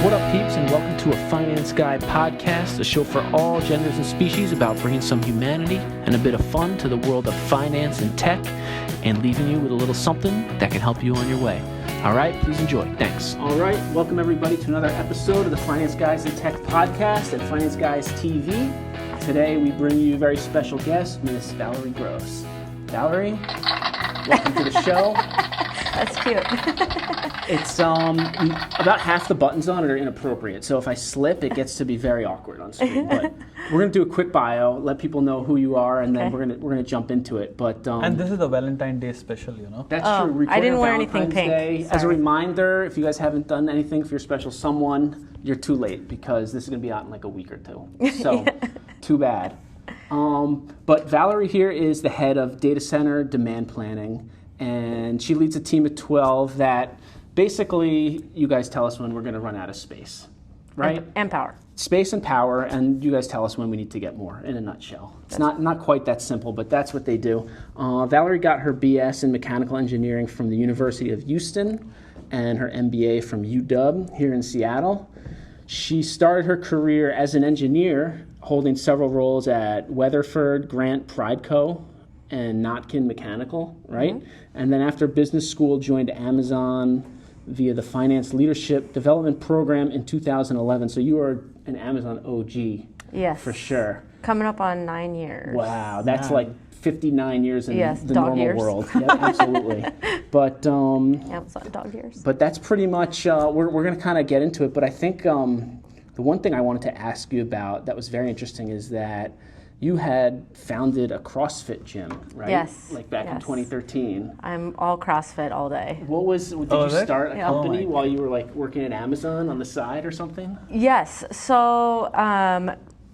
What up, peeps, and welcome to a Finance Guy podcast, a show for all genders and species about bringing some humanity and a bit of fun to the world of finance and tech and leaving you with a little something that can help you on your way. All right, please enjoy. Thanks. All right, welcome everybody to another episode of the Finance Guys and Tech podcast at Finance Guys TV. Today we bring you a very special guest, Miss Valery Gross. Valery, welcome to the show. That's cute. It's about half the buttons on it are inappropriate, so if I slip, it gets to be very awkward on screen. But we're gonna do a quick bio, let people know who you are, and then we're gonna jump into it. But and this is the Valentine's Day special, you know. That's true. Recording I didn't wear Valentine's anything pink. Day. As a reminder, if you guys haven't done anything for your special someone, you're too late because this is gonna be out in like a week or two. So, too bad. But Valery here is the head of data center demand planning, and she leads a team of 12 that basically you guys tell us when we're going to run out of space, right? And power. Space and power, and you guys tell us when we need to get more, in a nutshell. It's not quite that simple, but that's what they do. Valery got her BS in mechanical engineering from the University of Houston and her MBA from UW here in Seattle. She started her career as an engineer, holding several roles at Weatherford, Grant, Prideco, and Notkin Mechanical, right? Mm-hmm. And then after business school, joined Amazon via the Finance Leadership Development Program in 2011. So you are an Amazon OG, yes, for sure. Coming up on 9 years. Wow, that's like 59 years in the dog normal years. world. Yeah, absolutely. But Amazon dog years. But that's pretty much we're going to kind of get into it. But I think the one thing I wanted to ask you about that was very interesting is that you had founded a CrossFit gym, right? Yes. Like back in 2013. I'm all CrossFit all day. Did you start a company while you were like working at Amazon on the side or something? Yes. So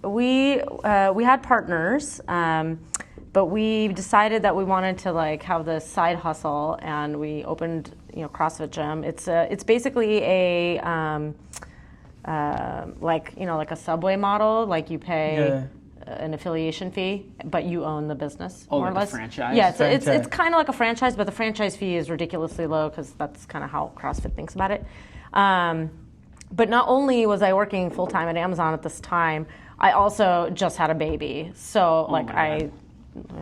we had partners, but we decided that we wanted to like have this side hustle, and we opened CrossFit gym. It's basically a like a Subway model, like you pay an affiliation fee, but you own the business, more or less. Franchise? Yeah, it's kind of like a franchise, but the franchise fee is ridiculously low because that's kind of how CrossFit thinks about it. But not only was I working full-time at Amazon at this time, I also just had a baby. So I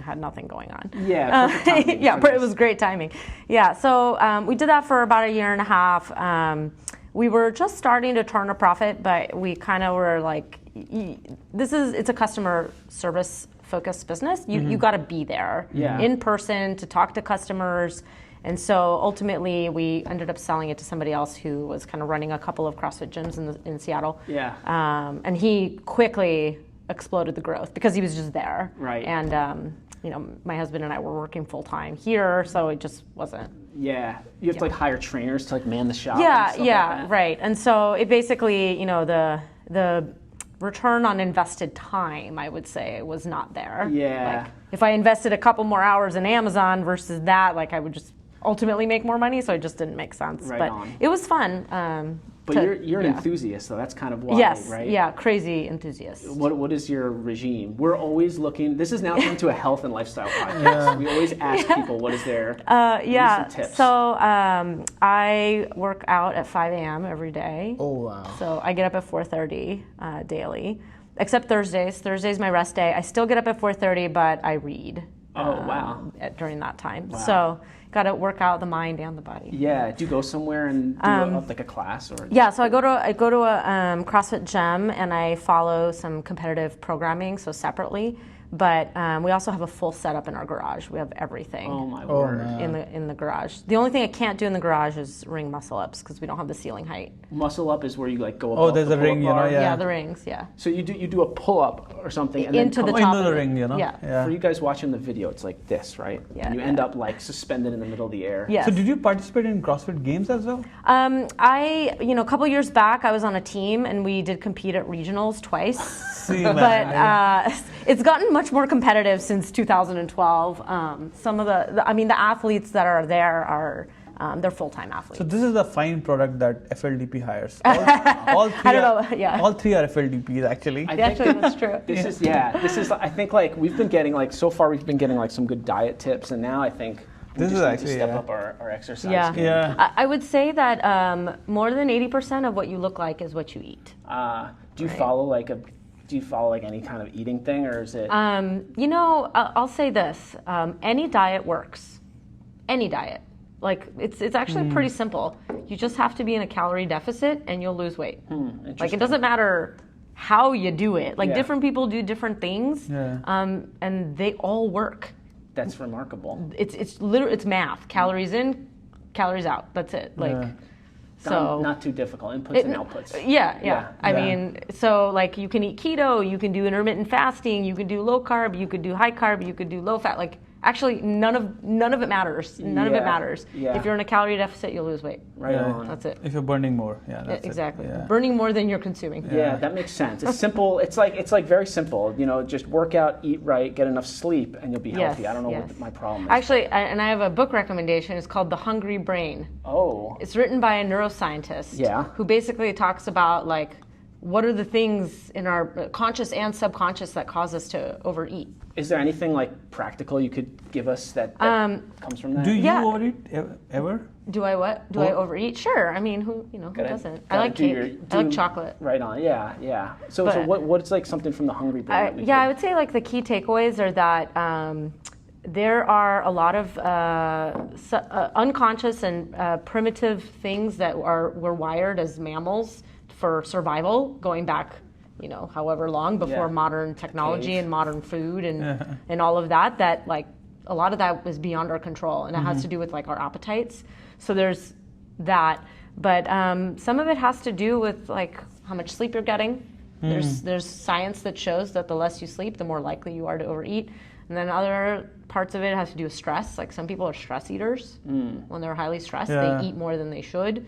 had nothing going on. Yeah, perfect timing. Yeah, it was great timing. Yeah, so we did that for about a year and a half. We were just starting to turn a profit, but we kind of were like, it's a customer service focused business. You got to be there in person to talk to customers. And so ultimately we ended up selling it to somebody else who was kind of running a couple of CrossFit gyms in Seattle. Yeah. And he quickly exploded the growth because he was just there. Right. And my husband and I were working full time here, so it just wasn't. Yeah, you have to like hire trainers to like man the shop. Yeah, and stuff like that. Right. And so it basically, the return on invested time, I would say, was not there. Yeah. Like, if I invested a couple more hours in Amazon versus that, like I would just ultimately make more money. So it just didn't make sense. Right but on. It was fun. But you're an enthusiast, so that's kind of why, right? Yeah, crazy enthusiast. What is your regime? We're always looking. This is now turned to a health and lifestyle podcast. We always ask people what is their some tips. So I work out at 5 a.m. every day. Oh wow! So I get up at 4:30 daily, except Thursdays. Thursday's my rest day. I still get up at 4:30, but I read. During that time. Wow. So got to work out the mind and the body. Yeah. Do you go somewhere and do like a class or? Yeah. So I go to a CrossFit gym and I follow some competitive programming, so separately. But we also have a full setup in our garage. We have everything. Oh my word! In the garage. The only thing I can't do in the garage is ring muscle ups because we don't have the ceiling height. Muscle up is where you like go above there's the a ring, bar. Yeah, the rings. Yeah. So you do a pull up or something and into then the top into of the ring, Yeah. For you guys watching the video, it's like this, right? Yeah. And you end up like suspended in the middle of the air. Yes. So did you participate in CrossFit Games as well? A couple years back, I was on a team and we did compete at regionals twice. See, man. But it's gotten much more competitive since 2012. Some of the athletes that are there are they're full-time athletes. So this is the fine product that FLDP hires. All three I don't know. Yeah. All three are FLDPs actually. Actually, that's true. This is I think like we've been getting like so far we've been getting like some good diet tips, and now I think This just is need actually to step yeah. up our exercise. Yeah. game. Yeah. I would say that more than 80% of what you look like is what you eat. Do you follow like any kind of eating thing, or is it? I'll say this: any diet works. Any diet. Like it's actually pretty simple. You just have to be in a calorie deficit, and you'll lose weight. Like it doesn't matter how you do it. Like different people do different things, and they all work. That's remarkable. It's math. Calories in, calories out. That's it. Like. So not too difficult. Inputs and outputs. Yeah. I mean, so like you can eat keto, you can do intermittent fasting, you can do low carb, you could do high carb, you could do low fat. Like actually, none of it matters. None of it matters. Yeah. If you're in a calorie deficit, you'll lose weight. Right on. That's it. If you're burning more, that's exactly. it. Yeah. Burning more than you're consuming. Yeah, that makes sense. It's simple. It's like very simple. Just work out, eat right, get enough sleep, and you'll be healthy. I don't know what my problem is. Actually, and I have a book recommendation. It's called The Hungry Brain. Oh. It's written by a neuroscientist. Yeah. Who basically talks about like what are the things in our conscious and subconscious that cause us to overeat. Is there anything like practical you could give us that comes from that? Do you overeat ever? Do I what? Do I overeat? Sure. I mean, who doesn't? I like cake. I like chocolate. Right on. Yeah. So what's like something from the Hungry Brain? I would say like the key takeaways are that there are a lot of unconscious and primitive things that we're wired as mammals for survival, going back, however long before modern technology and modern food and all of that. That like a lot of that was beyond our control, and it has to do with like our appetites. So there's that, but some of it has to do with like how much sleep you're getting. There's science that shows that the less you sleep, the more likely you are to overeat. And then other parts of it has to do with stress. Like some people are stress eaters. When they're highly stressed, they eat more than they should.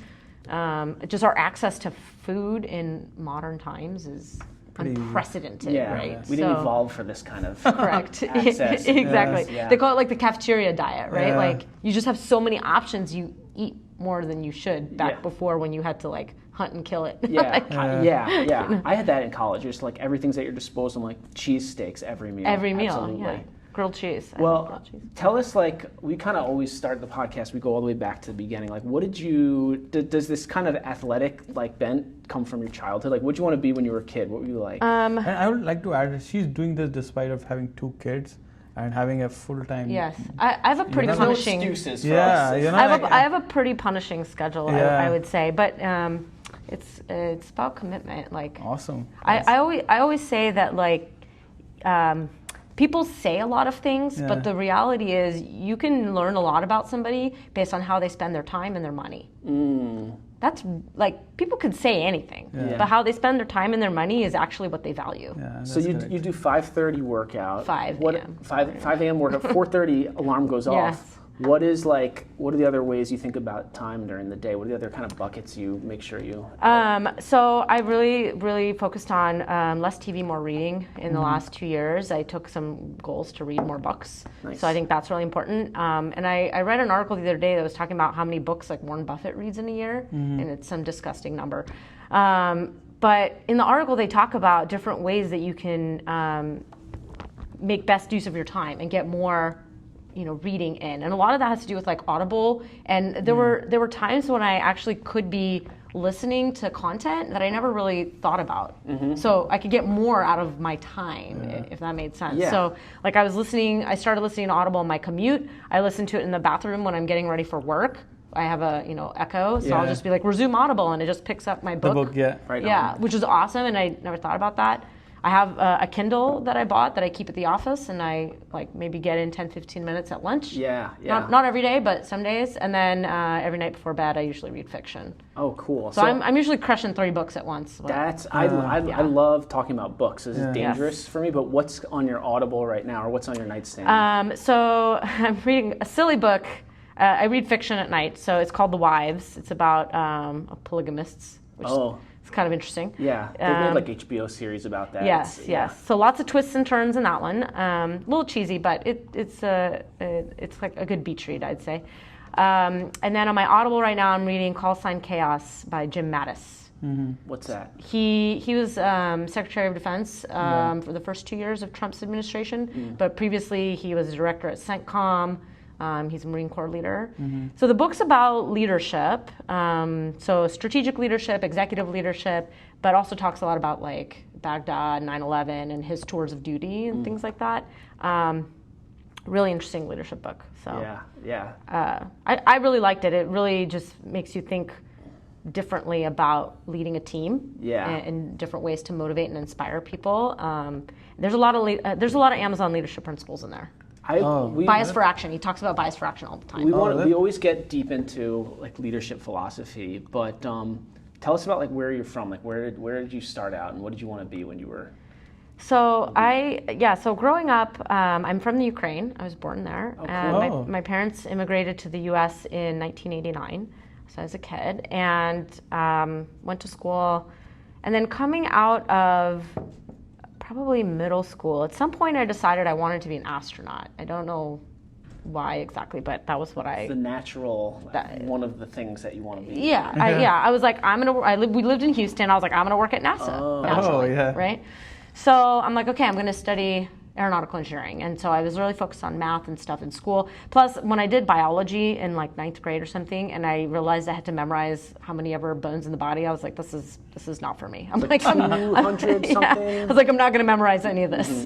Just our access to food in modern times is unprecedented, right? We didn't evolve for this kind of correct access. Exactly. Yeah. They call it like the cafeteria diet, right? Like you just have so many options, you eat more than you should back before when you had to like hunt and kill it. I had that in college. Just like everything's at your disposal, like cheesesteaks every meal. Absolutely. Grilled cheese. Well, grilled cheese. Tell us, like, we kind of always start the podcast, we go all the way back to the beginning. Like, does this kind of athletic, like, bent come from your childhood? Like, what did you want to be when you were a kid? What were you like? And I would like to add, she's doing this despite of having 2 kids and having a full-time... Yes. I have a pretty punishing... No excuses for us. I have a pretty punishing schedule, I would say. But it's about commitment. Like, awesome. I always say that, like... people say a lot of things, but the reality is you can learn a lot about somebody based on how they spend their time and their money. That's like, people could say anything, but how they spend their time and their money is actually what they value. So you do 5:30 workout. 5 a.m. 5 a.m. workout, 4:30 alarm goes off. What are the other ways you think about time during the day? What are the other kind of buckets you make sure you... So I really focused on less TV, more reading in the last 2 years. I took some goals to read more books. Nice. So I think that's really important. And I read an article the other day that was talking about how many books like Warren Buffett reads in a year, and it's some disgusting number. But in the article, they talk about different ways that you can make best use of your time and get more reading in, and a lot of that has to do with like Audible. And there were times when I actually could be listening to content that I never really thought about. So I could get more out of my time, if that made sense. So like I started listening to Audible in my commute. I listen to it in the bathroom when I'm getting ready for work. I have a Echo, so I'll just be like, resume Audible, and it just picks up my book. The book, which is awesome, and I never thought about that. I have a Kindle that I bought that I keep at the office, and I like maybe get in 10-15 minutes at lunch. Not every day, but some days. And then every night before bed, I usually read fiction. Oh, cool. So I'm usually crushing 3 books at once. I love talking about books. This is dangerous for me, but what's on your Audible right now, or what's on your nightstand? So I'm reading a silly book. I read fiction at night, so it's called The Wives. It's about polygamists, which it's kind of interesting. Yeah, they made like HBO series about that. Yes. So lots of twists and turns in that one. A little cheesy, but it's like a good beach read, I'd say. And then on my Audible right now, I'm reading Call Sign Chaos by James Mattis. What's that? He was Secretary of Defense for the first 2 years of Trump's administration, but previously he was a director at CENTCOM. He's a Marine Corps leader. So the book's about leadership. So strategic leadership, executive leadership, but also talks a lot about like Baghdad, 9/11, and his tours of duty and things like that. Really interesting leadership book. So I really liked it. It really just makes you think differently about leading a team and different ways to motivate and inspire people. There's a lot of Amazon leadership principles in there. Bias for action. He talks about bias for action all the time. We always get deep into like leadership philosophy, but tell us about like where you're from. Like where did you start out, and what did you want to be when you were? So so growing up, I'm from the Ukraine. I was born there. And my parents immigrated to the U.S. in 1989. So I was a kid and went to school, and then coming out of probably middle school, at some point I decided I wanted to be an astronaut. I don't know why exactly, but that was what the natural, one of the things that you want to be. Yeah, I was like, we lived in Houston. I was like, I'm gonna work at NASA. Naturally, right? So I'm like, okay, I'm gonna study aeronautical engineering. And so I was really focused on math and stuff in school. Plus, when I did biology in like 9th grade or something, and I realized I had to memorize how many ever bones in the body, I was like, this is not for me. I'm like 200 something? I was like, I'm not going to memorize any of this.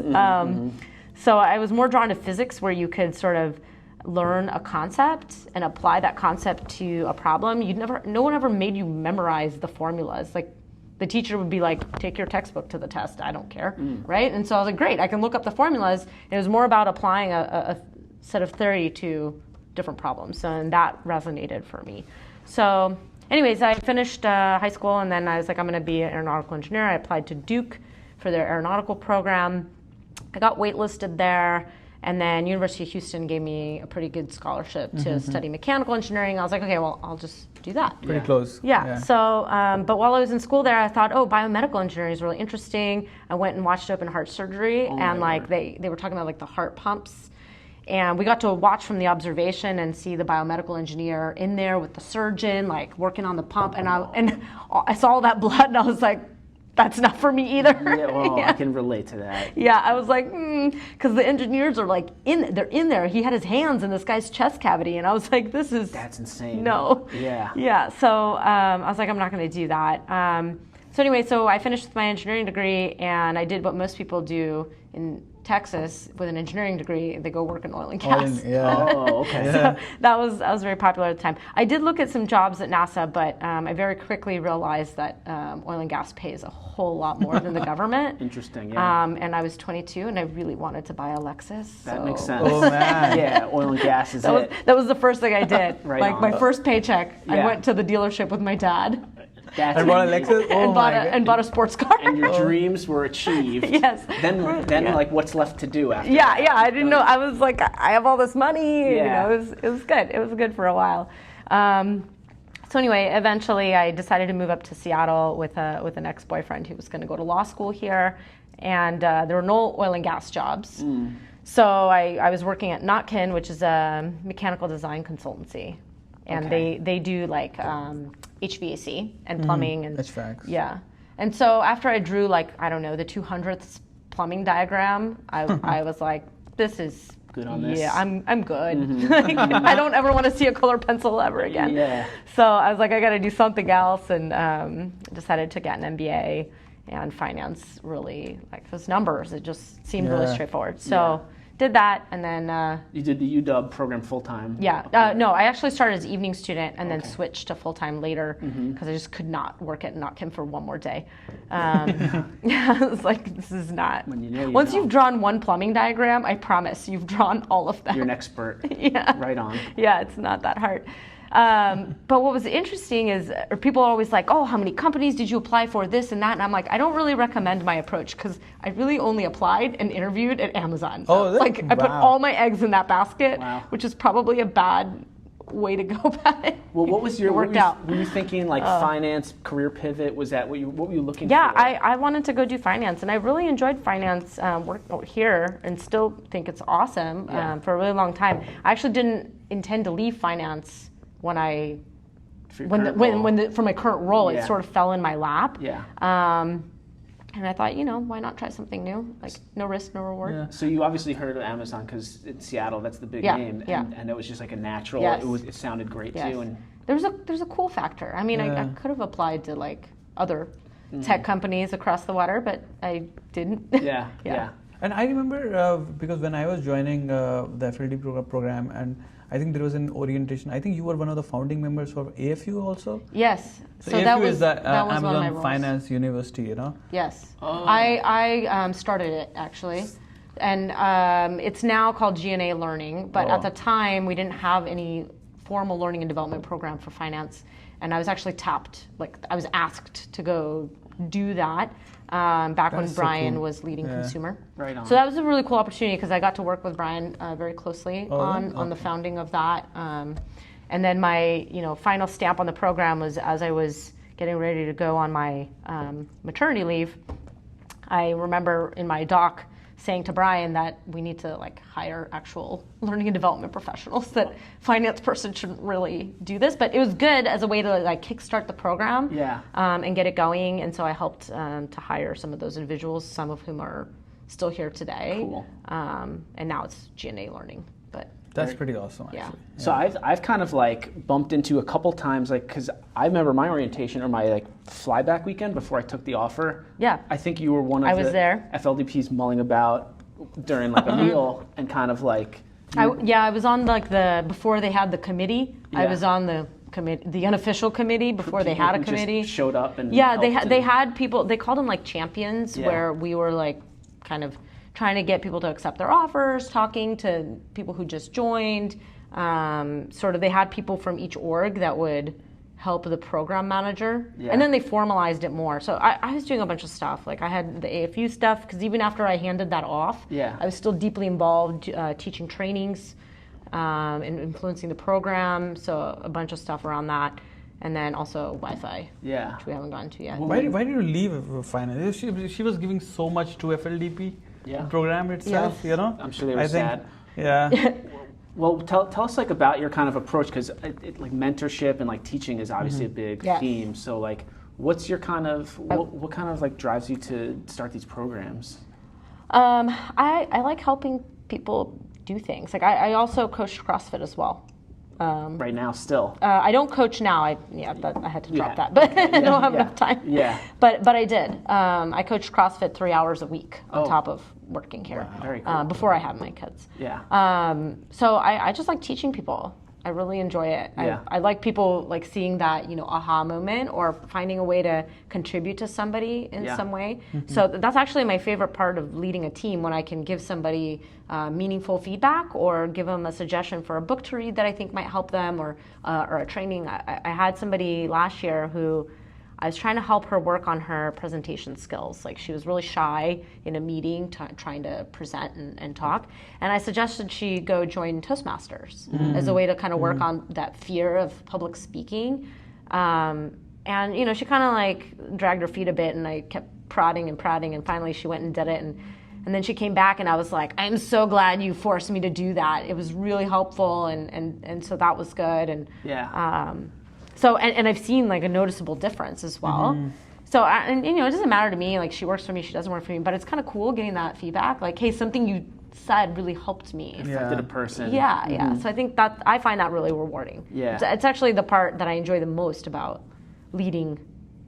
So I was more drawn to physics, where you could sort of learn a concept and apply that concept to a problem. No one ever made you memorize the formulas. Like, the teacher would be like, take your textbook to the test. I don't care, right? And so I was like, great, I can look up the formulas. And it was more about applying a set of theory to different problems, and that resonated for me. So anyways, I finished high school, and then I was like, I'm gonna be an aeronautical engineer. I applied to Duke for their aeronautical program. I got waitlisted there. And then University of Houston gave me a pretty good scholarship to study mechanical engineering. I was like, okay, well, I'll just do that. Pretty close. Yeah. So, but while I was in school there, I thought, biomedical engineering is really interesting. I went and watched open heart surgery, and like they were talking about like the heart pumps. And we got to watch from the observation and see the biomedical engineer in there with the surgeon, like working on the pump. And I saw all that blood, and I was like, that's not for me either. I can relate to that. Yeah, I was like, because the engineers are like they're in there. He had his hands in this guy's chest cavity, and I was like, that's insane. No. Yeah. Yeah. So I was like, I'm not going to do that. So anyway, I finished with my engineering degree, and I did what most people do in Texas with an engineering degree. They go work in oil and gas. Okay. So that was very popular at the time. I did look at some jobs at NASA, but I very quickly realized that oil and gas pays a whole lot more than the government. Interesting, yeah. And I was 22, and I really wanted to buy a Lexus. That makes sense. Oh, man. Yeah, oil and gas is it. That was the first thing I did. My first paycheck, I Yeah. went to the dealership with my dad. That's And bought a Lexus? and bought a sports car. And your dreams were achieved. Yes. Then like what's left to do after Yeah, that? yeah. I didn't know. I was like, I have all this money. Yeah. It was good. It was good for a while. So anyway, eventually I decided to move up to Seattle with an ex-boyfriend who was going to go to law school here, and there were no oil and gas jobs. So I was working at Notkin, which is a mechanical design consultancy, and they do like HVAC and plumbing and HVACs. Yeah. And so after I drew like, I don't know, the 200th plumbing diagram, I was like, this is good on this. Yeah, I'm good. Like, I don't ever want to see a colored pencil ever again. Yeah. So I was like, I got to do something else, and decided to get an MBA. And finance really, like those numbers, it just seemed really straightforward. So did that, and then you did the UW program full time. Yeah, no, I actually started as an evening student and then switched to full time later because I just could not work at Notkin for one more day. I was like, this is not. When you know, Once you've drawn one plumbing diagram, I promise you've drawn all of them. You're an expert. Yeah. Right on. Yeah, it's not that hard. But what was interesting is people are always like, oh, how many companies did you apply for, this and that? And I'm like, I don't really recommend my approach because I really only applied and interviewed at Amazon. Oh, like I put all my eggs in that basket, which is probably a bad way to go about it. Well, what was your, worked out. Were you thinking like finance, career pivot? Was that what were you looking for? Yeah, I wanted to go do finance, and I really enjoyed finance work here and still think it's awesome for a really long time. I actually didn't intend to leave finance for my current role, it sort of fell in my lap. Yeah. And I thought, why not try something new? Like, no risk, no reward. Yeah. So you obviously heard of Amazon because in Seattle, that's the big name, and it was just like a natural. Yes. It sounded great Yes. too. And there's a cool factor. I mean, I could have applied to like other tech companies across the water, but I didn't. Yeah. And I remember because when I was joining the FLD program, and I think there was an orientation. I think you were one of the founding members for AFU also. Yes. So that AFU was is the one of my Amazon roles. Finance University, Yes. Oh. I started it actually, and it's now called G&A Learning. But at the time, we didn't have any formal learning and development program for finance, and I was actually I was asked to go do that back when That's so Brian cool. was leading consumer. Right on. So that was a really cool opportunity because I got to work with Brian very closely on the founding of that. And then my final stamp on the program was as I was getting ready to go on my maternity leave. I remember in my doc saying to Brian that we need to hire actual learning and development professionals, that finance person shouldn't really do this, but it was good as a way to kickstart the program and get it going. And so I helped to hire some of those individuals, some of whom are still here today. Cool. And now it's G&A Learning. But That's pretty awesome, actually. Yeah. So I've kind of bumped into a couple times, because I remember my orientation or my flyback weekend before I took the offer. Yeah. I think you were one of I was the there. FLDPs mulling about during a meal and kind of I was on before they had the committee. I Yeah. was on the unofficial committee before they had a people who just committee. showed up and they had people. They called them champions, where we were kind of trying to get people to accept their offers, talking to people who just joined. They had people from each org that would help the program manager, and then they formalized it more. So I was doing a bunch of stuff. I had the AFU stuff, because even after I handed that off, I was still deeply involved teaching trainings and influencing the program. So a bunch of stuff around that, and then also Wi-Fi, which we haven't gotten to yet. Why did you leave finance? She was giving so much to FLDP program itself. Yes. I'm sure they were sad. Yeah. Well, tell us about your kind of approach, because mentorship and teaching is obviously a big theme. So what's your kind of what kind of drives you to start these programs? I like helping people do things. I also coached CrossFit as well. Right now, still. I don't coach now. I had to drop that, but I don't have enough time. Yeah. But I did. I coached CrossFit 3 hours a week on top of working here. Wow. Very cool. Before I had my kids. Yeah. So I just like teaching people. I really enjoy it. Yeah. I like people seeing that aha moment, or finding a way to contribute to somebody in some way. Mm-hmm. So that's actually my favorite part of leading a team, when I can give somebody meaningful feedback, or give them a suggestion for a book to read that I think might help them, or a training. I had somebody last year who I was trying to help her work on her presentation skills. She was really shy in a meeting trying to present and talk. And I suggested she go join Toastmasters as a way to kind of work on that fear of public speaking. And, she kind of dragged her feet a bit, and I kept prodding, and finally she went and did it. And then she came back, and I was like, I'm so glad you forced me to do that. It was really helpful. And so that was good. And So, and I've seen a noticeable difference as well. So, it doesn't matter to me, she works for me, she doesn't work for me, but it's kind of cool getting that feedback. Hey, something you said really helped me. Affected a person. Yeah. So I think that, I find that really rewarding. Yeah. It's actually the part that I enjoy the most about leading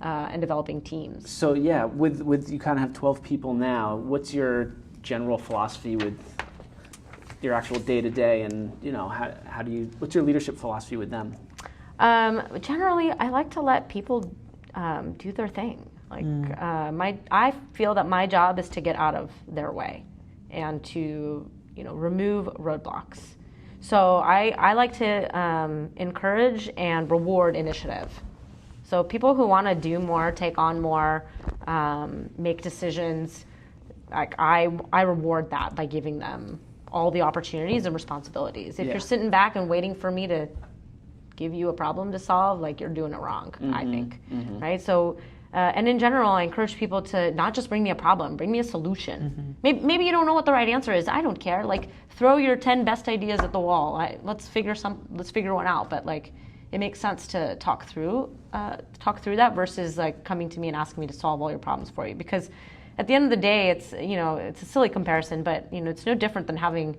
and developing teams. So with you kind of have 12 people now, what's your general philosophy with your actual day-to-day, and what's your leadership philosophy with them? Generally, I like to let people do their thing. I feel that my job is to get out of their way and to remove roadblocks. So I like to encourage and reward initiative. So people who want to do more, take on more, make decisions, I reward that by giving them all the opportunities and responsibilities. If you're sitting back and waiting for me to give you a problem to solve, you're doing it wrong, I think, right? So, and in general, I encourage people to not just bring me a problem, bring me a solution. Maybe you don't know what the right answer is. I don't care. Throw your 10 best ideas at the wall. Let's figure one out. But it makes sense to talk through that versus like coming to me and asking me to solve all your problems for you. Because at the end of the day, it's it's a silly comparison, but it's no different than having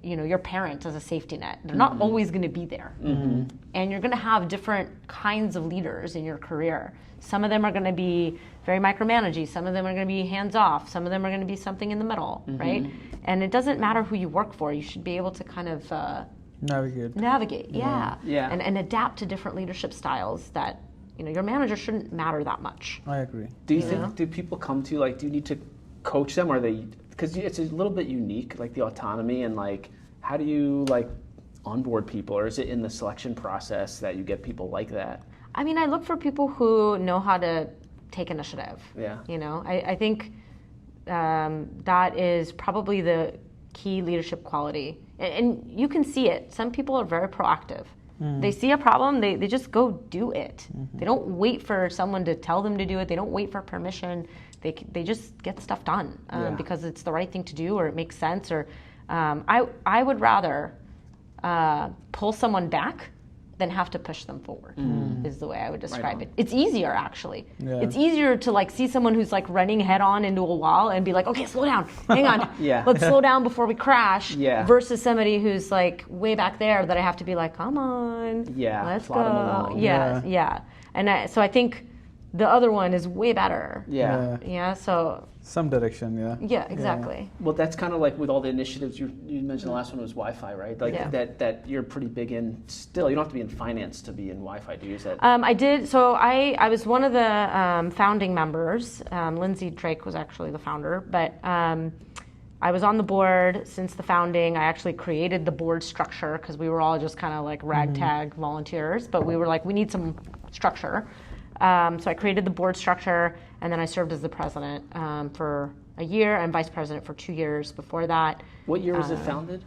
your parent as a safety net. They're not always going to be there, and you're going to have different kinds of leaders in your career. Some of them are going to be very micromanaging. Some of them are going to be hands off. Some of them are going to be something in the middle, right? And it doesn't matter who you work for. You should be able to kind of navigate, and adapt to different leadership styles. That your manager shouldn't matter that much. I agree. Do you think do people come to you like, do you need to coach them, or are they, because it's a little bit unique, like the autonomy, and like how do you like onboard people, or is it in the selection process that you get people like that? I mean, I look for people who know how to take initiative. Yeah. I think that is probably the key leadership quality. And you can see it. Some people are very proactive. They see a problem, they just go do it. They don't wait for someone to tell them to do it. They don't wait for permission. They just get stuff done because it's the right thing to do, or it makes sense. Or I would rather pull someone back than have to push them forward, is the way I would describe it. It's easier, actually. Yeah. It's easier to like see someone who's like running head on into a wall and be like, okay, slow down, hang on, let's slow down before we crash, versus somebody who's like way back there that I have to be like, come on, let's go. And so I think the other one is way better. So some direction, exactly. Well, that's kind of like with all the initiatives you mentioned. The last one was Wi-Fi, right? Like that you're pretty big in. Still, you don't have to be in finance to be in Wi-Fi. Do you use that? I did. So I was one of the founding members. Lindsay Drake was actually the founder, but I was on the board since the founding. I actually created the board structure because we were all just kind of like ragtag volunteers, but we were like, we need some structure. So I created the board structure, and then I served as the president for a year and vice president for 2 years before that. What year was it founded?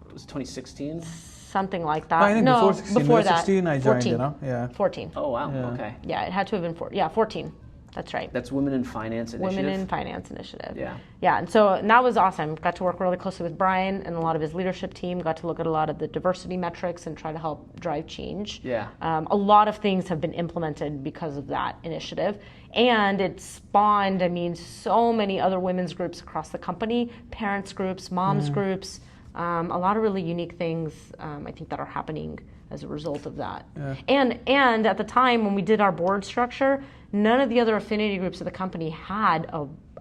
It was 2016? Something like that. I think no, before that. 16 I joined, 14. 14. Oh, wow. Okay. Yeah, it had to have been 14. That's right. That's Women in Finance Initiative? Women in Finance Initiative. Yeah. And that was awesome. Got to work really closely with Brian and a lot of his leadership team. Got to look at a lot of the diversity metrics and try to help drive change. Yeah. A lot of things have been implemented because of that initiative. And it spawned, so many other women's groups across the company, parents groups, moms groups, a lot of really unique things, I think, that are happening as a result of that. Yeah. And at the time when we did our board structure, none of the other affinity groups of the company had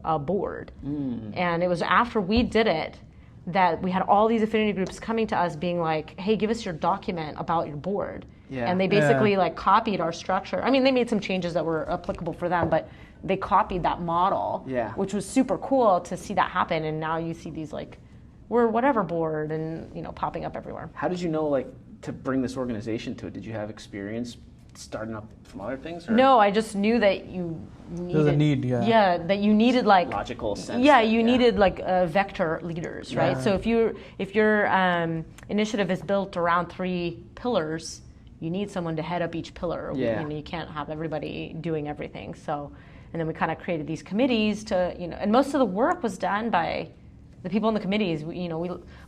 a board. And it was after we did it that we had all these affinity groups coming to us being like, hey, give us your document about your board. Yeah. And they basically like copied our structure. They made some changes that were applicable for them, but they copied that model, which was super cool to see that happen. And now you see these like, we're whatever board and popping up everywhere. How did you know like to bring this organization to it? Did you have experience starting up from other things? Or? No, I just knew that you needed. There's a need, that you needed like logical sense. You needed like vector leaders, right? So if your initiative is built around 3 pillars, you need someone to head up each pillar. You can't have everybody doing everything. So, and then we kind of created these committees to and most of the work was done by the people in the committees. We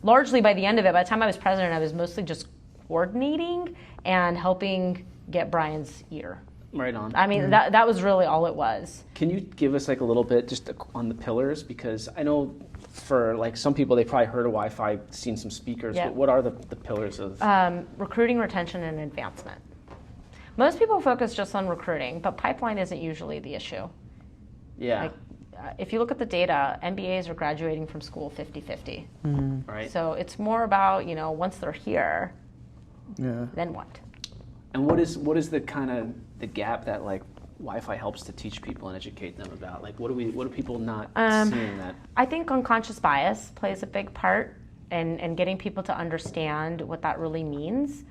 largely by the end of it, by the time I was president, I was mostly just coordinating and helping get Brian's ear. Right on. That was really all it was. Can you give us like a little bit just on the pillars? Because I know for like some people, they probably heard of Wi-Fi, seen some speakers, but what are the pillars of? Recruiting, retention, and advancement. Most people focus just on recruiting, but pipeline isn't usually the issue. Yeah. If you look at the data, MBAs are graduating from school 50-50. Right. So it's more about, once they're here, then what? And what is the kind of the gap that like Wi-Fi helps to teach people and educate them about? Like what do people not seeing that? I think unconscious bias plays a big part in getting people to understand what that really means.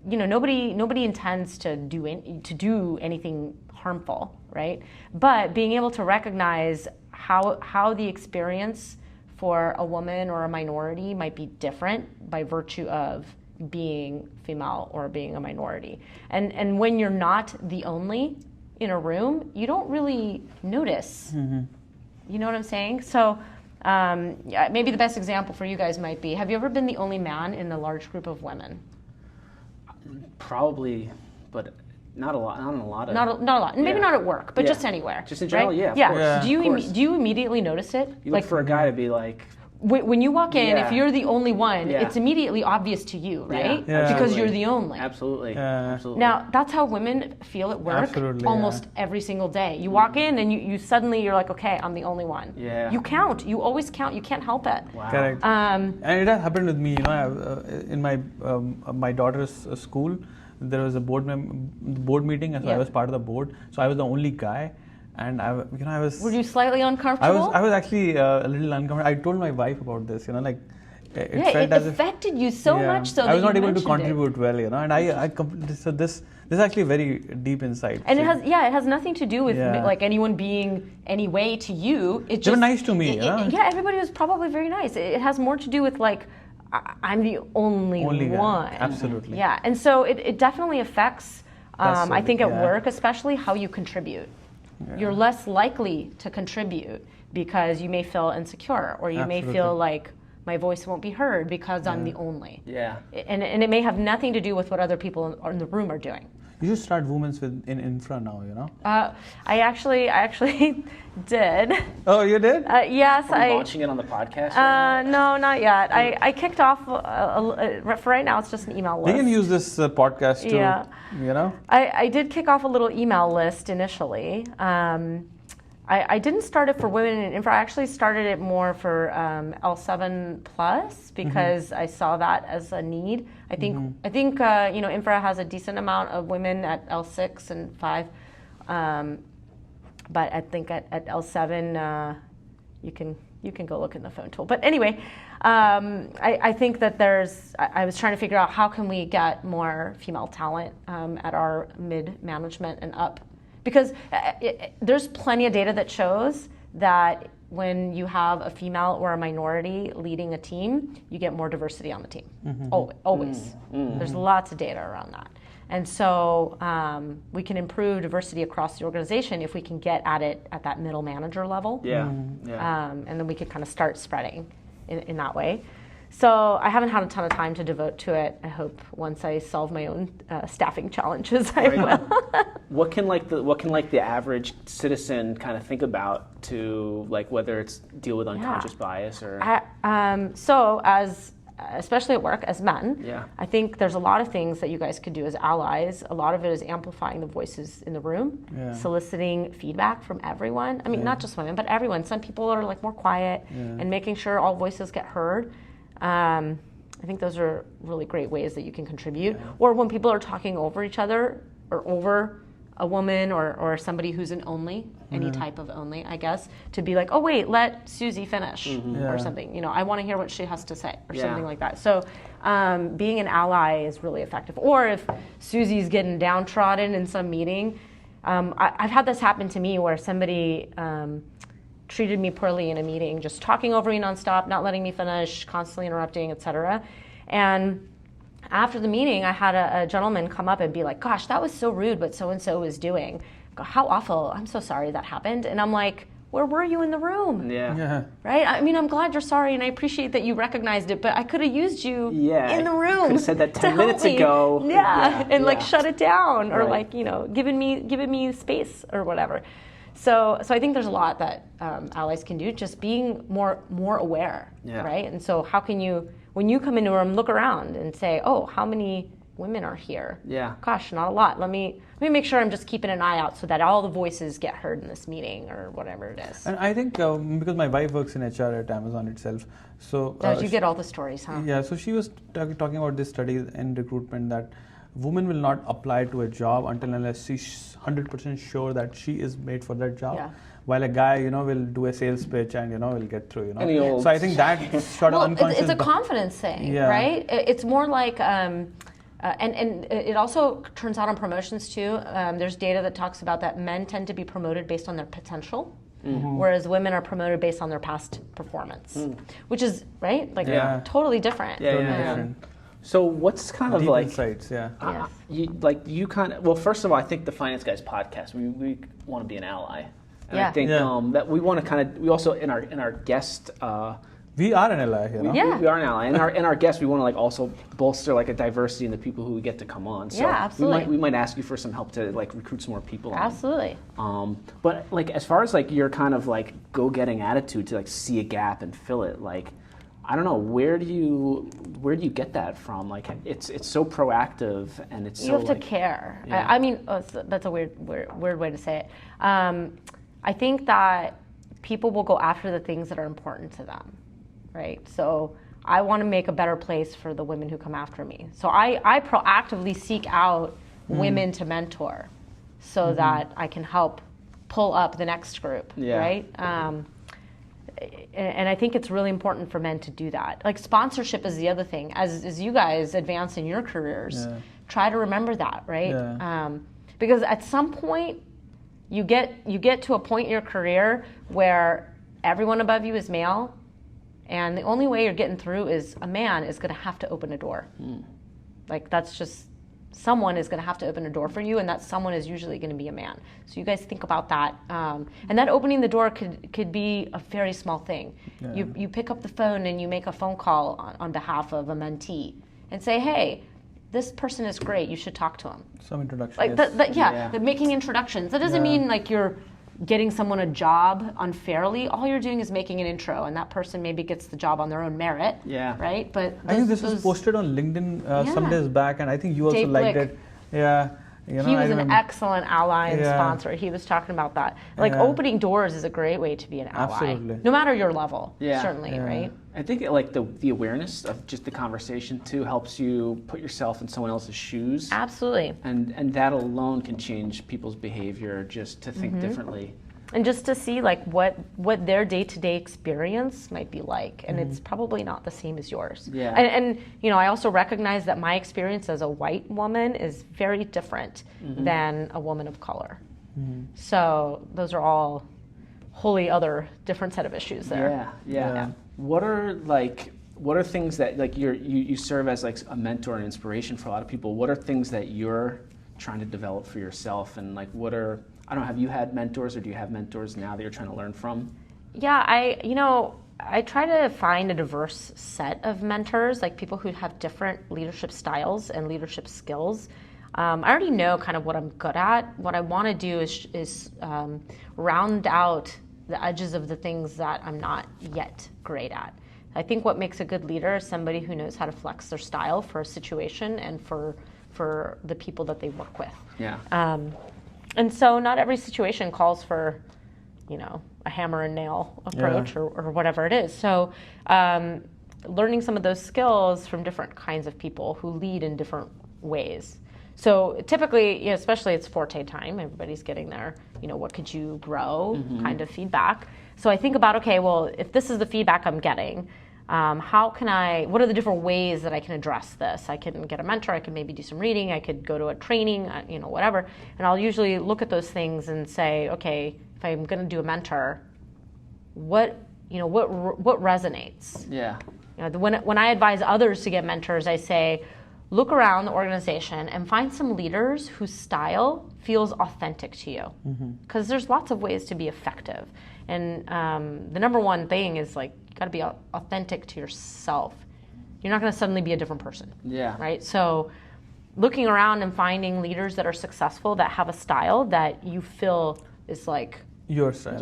Nobody intends to do anything harmful, right? But being able to recognize how the experience for a woman or a minority might be different by virtue of being female or being a minority. And when you're not the only in a room, you don't really notice. You know what I'm saying? So maybe the best example for you guys might be, have you ever been the only man in a large group of women? Probably, but not a lot. Not in a lot of. Not a lot. Maybe not at work, but Yeah. just anywhere. Just in general, right? yeah, of Yeah. course. Yeah. Do you immediately notice it? You look for a guy to be like. When you walk in, Yeah. if you're the only one, Yeah. it's immediately obvious to you, right? Yeah. Because Absolutely. you're the only. Absolutely. Yeah. Absolutely. Now, that's how women feel at work Absolutely, almost every single day. You walk in and you suddenly, you're like, okay, I'm the only one. Yeah. You count. You always count. You can't help it. Wow. Correct. And it has happened with me. You know, in my daughter's school, there was a board meeting, and so I Yeah. was part of the board. So I was the only guy, and I was. Were you slightly uncomfortable? I was actually a little uncomfortable. I told my wife about this. You know, like it yeah, felt it as if affected you so much so I that was not you able to mentioned it. contribute well. You know, and so this is actually very deep insight. And So- it has nothing to do with Yeah. like anyone being any way to you. It They were just, nice to me, yeah. Yeah, everybody was probably very nice. It has more to do with like I'm the only guy. one. Absolutely. Yeah, and so it definitely affects. That's I think at yeah. work, especially, how you contribute. You're less likely to contribute because you may feel insecure, or you may Absolutely. feel like my voice won't be heard because I'm the only. Yeah. And it may have nothing to do with what other people in the room are doing. You should start women's in infra now. You know. I actually did. Oh, you did? Yes, Are we I. launching it on the podcast? Right No, not yet. I kicked off. For right now, it's just an email They list. can use this podcast to, Yeah. you know. I did kick off a little email list initially. I didn't start it for women in infra. I actually started it more for L7 plus because I saw that as a need. I think infra has a decent amount of women at L6 and 5, but I think at L7 you can go look in the phone tool. But anyway, I think that I was trying to figure out how can we get more female talent at our mid-management and up. Because there's plenty of data that shows that when you have a female or a minority leading a team, you get more diversity on the team. Always. There's lots of data around that. And so we can improve diversity across the organization if we can get at it at that middle manager level. Yeah. Yeah. And then we could kind of start spreading in that way. So I haven't had a ton of time to devote to it. I hope once I solve my own staffing challenges, I will. What can the average citizen kind of think about to like whether it's deal with unconscious bias or? So especially at work as men, Yeah. I think there's a lot of things that you guys could do as allies. A lot of it is amplifying the voices in the room, soliciting feedback from everyone. I mean, not just women, but everyone. Some people are like more quiet and making sure all voices get heard. I think those are really great ways that you can contribute. Or when people are talking over each other or over a woman or somebody who's an only, any type of only, I guess, to be like, oh wait, let Susie finish or something. You know, I want to hear what she has to say or something like that. So being an ally is really effective. Or if Susie's getting downtrodden in some meeting, I've had this happen to me where somebody treated me poorly in a meeting, just talking over me nonstop, not letting me finish, constantly interrupting, etc. And after the meeting, I had a gentleman come up and be like, gosh, that was so rude what so-and-so was doing. How awful. I'm so sorry that happened. And I'm like, where were you in the room? Yeah. Right? I mean, I'm glad you're sorry, and I appreciate that you recogned it, but I could have used you in the room. Could have said that 10 to help minutes me. ago. And like shut it down, or Right. like, you know, giving me space or whatever. So I think there's a lot that allies can do, just being more aware, right? And so how can you, when you come into a room, look around and say, oh, how many women are here? Yeah. Gosh, not a lot. Let me make sure I'm just keeping an eye out so that all the voices get heard in this meeting or whatever it is. And I think because my wife works in HR at Amazon itself, so You get all the stories, huh? Yeah, so she was talking about this study in recruitment that women will not apply to a job unless she's 100% sure that she is made for that job. Yeah. While a guy, you know, will do a sales pitch and, you know, will get through, you know. Any old- So I think that sort of Well, unconscious. it's a confidence thing, Yeah. right? It's more like, and it also turns out on promotions too. There's data that talks about that men tend to be promoted based on their potential, whereas women are promoted based on their past performance, which is right, like totally different. Yeah, Totally yeah. different. So what's kind of Deep like insights, yeah. you kind of, well, first of all, I think the Finance Guys podcast, we want to be an ally. And I think that we want to kind of, we also in our guest We are an ally, you know? Yeah. We are an ally, and our guests, we want to like also bolster like a diversity in the people who we get to come on. So Yeah, absolutely. we might ask you for some help to like recruit some more people. Absolutely. But like as far as like your kind of like go-getting attitude to like see a gap and fill it, like I don't know, where do you get that from? Like it's so proactive and it's You have to care. Yeah. I mean, that's a weird way to say it. I think that people will go after the things that are important to them, right? So I want to make a better place for the women who come after me. So I proactively seek out women to mentor so that I can help pull up the next group, right? And I think it's really important for men to do that. Like sponsorship is the other thing. As you guys advance in your careers, try to remember that, right? Yeah. Because at some point, you get to a point in your career where everyone above you is male, and the only way you're getting through is a man is going to have to open a door. Like that's just, someone is going to have to open a door for you, and that someone is usually going to be a man. So you guys think about that, and that opening the door could be a very small thing. Yeah. You pick up the phone and you make a phone call on behalf of a mentee and say, hey, this person is great, you should talk to him. Some introduction. Like yes. making introductions. That doesn't mean like you're getting someone a job unfairly. All you're doing is making an intro, and that person maybe gets the job on their own merit. Yeah. Right? But I think this was posted on LinkedIn some days back, and I think you also Dave liked Blick. it. Yeah. You know, he was I an remember. excellent ally and Yeah. sponsor. He was talking about that. Like Yeah. opening doors is a great way to be an ally. Absolutely. No matter your level, Yeah. certainly, Yeah. right? I think like the awareness of just the conversation too helps you put yourself in someone else's shoes. Absolutely. And that alone can change people's behavior just to think differently. And just to see like what their day-to-day experience might be like, and it's probably not the same as yours. Yeah. And you know, I also recognize that my experience as a white woman is very different than a woman of color. So those are all wholly other different set of issues there. Yeah. What are things that like you serve as like a mentor and inspiration for a lot of people? What are things that you're trying to develop for yourself, and like I don't know, have you had mentors, or do you have mentors now that you're trying to learn from? Yeah, I try to find a diverse set of mentors, like people who have different leadership styles and leadership skills. I already know kind of what I'm good at. What I want to do is round out the edges of the things that I'm not yet great at. I think what makes a good leader is somebody who knows how to flex their style for a situation and for the people that they work with. Yeah. And so not every situation calls for, you know, a hammer and nail approach or whatever it is. So learning some of those skills from different kinds of people who lead in different ways. So typically, you know, especially it's forte time, everybody's getting their, you know, what could you grow kind of feedback. So I think about, okay, well, if this is the feedback I'm getting, what are the different ways that I can address this? I can get a mentor, I can maybe do some reading, I could go to a training, you know, whatever. And I'll usually look at those things and say, okay, if I'm going to do a mentor, what resonates? Yeah. You know, when I advise others to get mentors, I say, look around the organization and find some leaders whose style feels authentic to you. Because there's lots of ways to be effective. And the number one thing is like, you got to be authentic to yourself. You're not going to suddenly be a different person. Yeah. Right? So looking around and finding leaders that are successful, that have a style that you feel is like, Your style.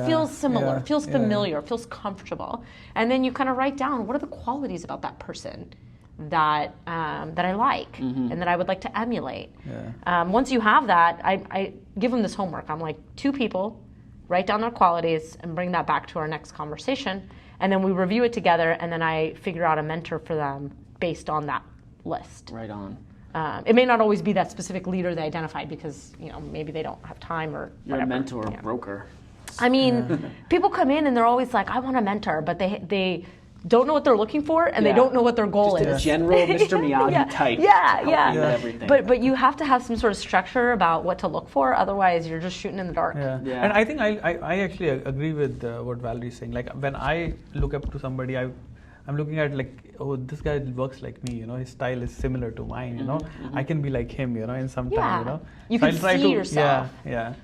feels similar, feels Yeah. familiar, feels comfortable. And then you kind of write down, what are the qualities about that person that I like and that I would like to emulate. Yeah. Once you have that, I give them this homework. I'm like, 2 people, write down their qualities and bring that back to our next conversation. And then we review it together, and then I figure out a mentor for them based on that list. Right on. It may not always be that specific leader they identified because, you know, maybe they don't have time or You're whatever. a mentor or broker. I mean, people come in and they're always like, I want a mentor, but they don't know what they're looking for, and they don't know what their goal Just is. a general Mr. Miyagi type. Yeah. With everything. But you have to have some sort of structure about what to look for. Otherwise, you're just shooting in the dark. Yeah. And I think I actually agree with what Valery is saying. Like when I look up to somebody, I'm looking at like, oh, this guy works like me. You know, his style is similar to mine. You know, I can be like him. You know, in some time. You know, You so can I'll try see to, yourself. Yeah.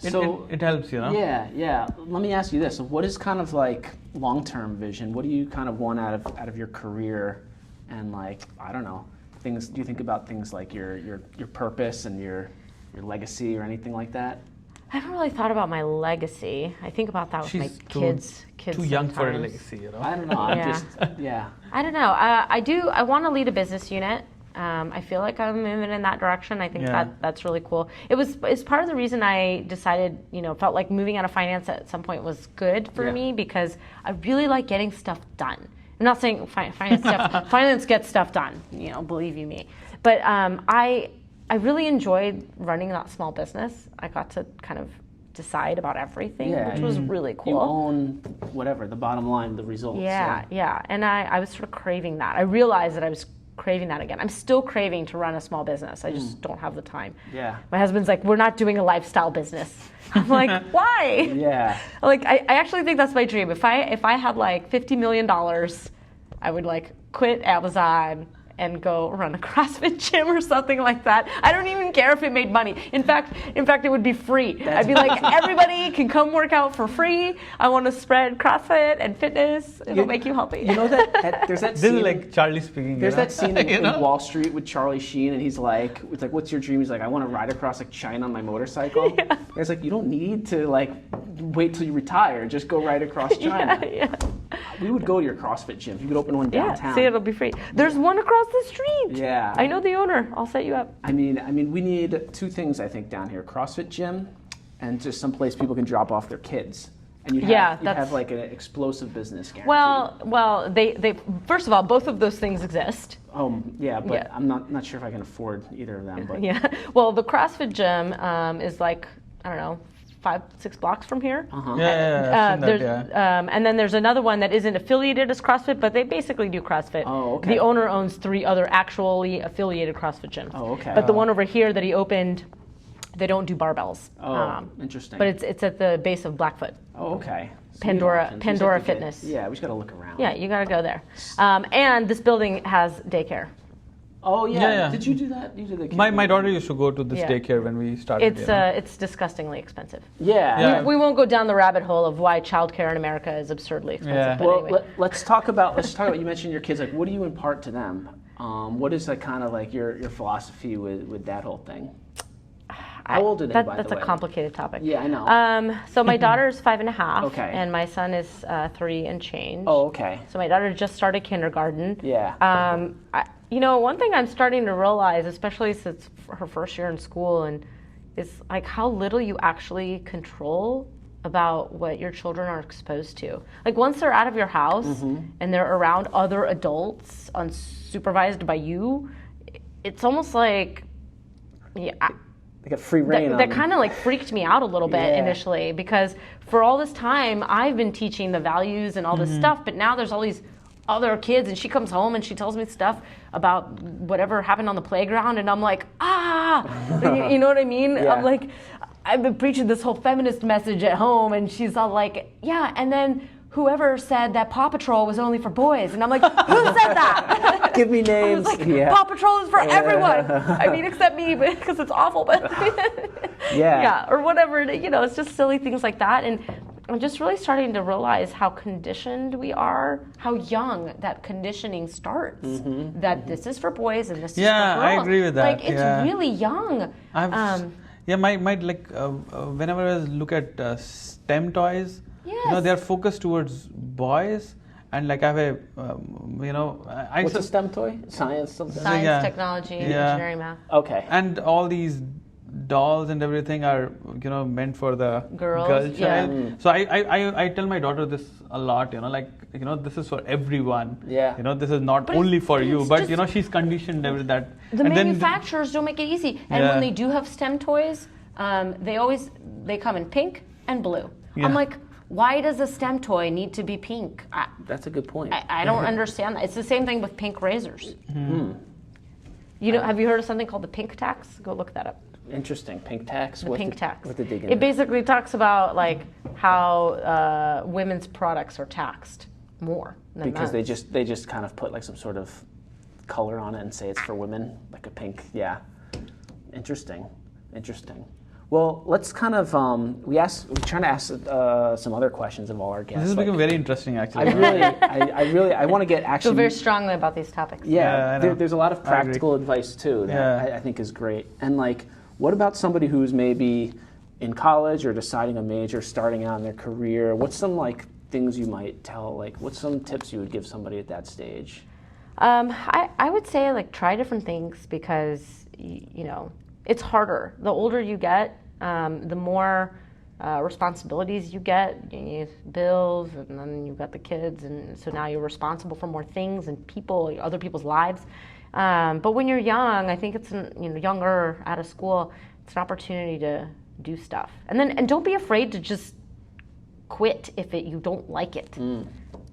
it helps, you know. Yeah. Let me ask you this: what is kind of like long-term vision? What do you kind of want out of your career? And like, I don't know, things. Do you think about things like your purpose and your legacy or anything like that? I haven't really thought about my legacy. I think about that with my kids. Too young for a sometimes. legacy, you know. I don't know. I don't know. I want to lead a business unit. I feel like I'm moving in that direction. I think that's really cool. It's part of the reason I decided, felt like moving out of finance at some point was good for me, because I really like getting stuff done. I'm not saying finance gets stuff done, believe you me. But I really enjoyed running that small business. I got to kind of decide about everything, which was really cool. You own whatever, the bottom line, the results. Yeah. And I was sort of craving that. I realized that I was craving that again. I'm still craving to run a small business. I just don't have the time. Yeah. My husband's like, we're not doing a lifestyle business. I'm like, why? Yeah. Like, I actually think that's my dream. If I had like $50 million, I would like quit Amazon and go run a CrossFit gym or something like that. I don't even care if it made money. In fact, it would be free. I'd be like, everybody can come work out for free. I want to spread CrossFit and fitness. It'll make you healthy. You know that there's that scene. This is like Charlie speaking. There's that scene in Wall Street with Charlie Sheen, and he's like, it's like, what's your dream? He's like, I want to ride across like China on my motorcycle. Yeah. It's like, you don't need to like wait till you retire. Just go right across China. Yeah. We would go to your CrossFit gym. You could open one downtown. Yeah, see, it'll be free. There's one across the street. Yeah. I know the owner. I'll set you up. I mean, we need two things, I think, down here: CrossFit gym, and just some place people can drop off their kids. And you'd have like an explosive business guaranteed. Well, they first of all, both of those things exist. Oh, yeah, but I'm not sure if I can afford either of them. But yeah. Well, the CrossFit gym is like, I don't know, 5-6 blocks from here. And then there's another one that isn't affiliated as CrossFit, but they basically do CrossFit. Oh, okay. The owner owns 3 other actually affiliated CrossFit gyms. Oh, okay. But the one over here that he opened, they don't do barbells. Oh, interesting. But it's at the base of Blackfoot. Oh, okay. So Pandora Fitness. We just got to look around. Yeah, you got to go there. And this building has daycare. Oh yeah. Did you do that? You did the my daughter used to go to this daycare when we started. It's disgustingly expensive. Yeah. We won't go down the rabbit hole of why childcare in America is absurdly expensive. Yeah. Well, anyway. let's talk about. You mentioned your kids. Like, what do you impart to them? What is like kind of like your philosophy with that whole thing? How old are they? That's a complicated topic. Yeah, I know. So my daughter's 5.5. Okay. And my son is 3 and change. Oh, okay. So my daughter just started kindergarten. Yeah. One thing I'm starting to realize, especially since her first year in school, and is like how little you actually control about what your children are exposed to. Like once they're out of your house and they're around other adults unsupervised by you, it's almost like, they got free reign. That kind of like freaked me out a little bit initially, because for all this time I've been teaching the values and all this stuff, but now there's all these other kids, and she comes home and she tells me stuff about whatever happened on the playground, and I'm like, you know what I mean? Yeah. I'm like, I've been preaching this whole feminist message at home, and she's all like, yeah, and then whoever said that Paw Patrol was only for boys, and I'm like, who said that? Give me names. I was like, Paw Patrol is for everyone. I mean, except me, because it's awful, but or whatever. It's just silly things like that, and I'm just really starting to realize how conditioned we are, how young that conditioning starts. That this is for boys and this is for girls. Yeah, I agree with that. Like, it's really young. Whenever I look at STEM toys, they're focused towards boys. And like I have a, what's a STEM toy? Science, something? Science, technology, engineering, math. Okay. And all these dolls and everything are meant for the girl child. So I tell my daughter this a lot, this is for everyone. This is not only for you, but she's conditioned with that. The manufacturers don't make it easy, and when they do have STEM toys, they come in pink and blue. I'm like, why does a STEM toy need to be pink? That's a good point. I don't understand that. It's the same thing with pink razors. Have you heard of something called the pink tax? Go look that up. Interesting. Pink tax? The pink tax. What did they dig It basically talks about like how women's products are taxed more than because men's. they just kind of put like some sort of color on it and say it's for women, like a pink. Yeah. Interesting. Well, let's kind of we're trying to ask some other questions of all our guests. This has become very interesting, actually. I want to get actually feel very strongly about these topics. Yeah, there's a lot of practical advice too that I think is great. And like, what about somebody who's maybe in college or deciding a major, starting out in their career? What's some like things you might tell? Like, what's some tips you would give somebody at that stage? I would say like try different things because you know it's harder. The older you get, the more responsibilities you get. You have bills, and then you've got the kids, and so now you're responsible for more things and people, other people's lives. But when you're young, I think it's younger, out of school, it's an opportunity to do stuff, and don't be afraid to just quit if you don't like it.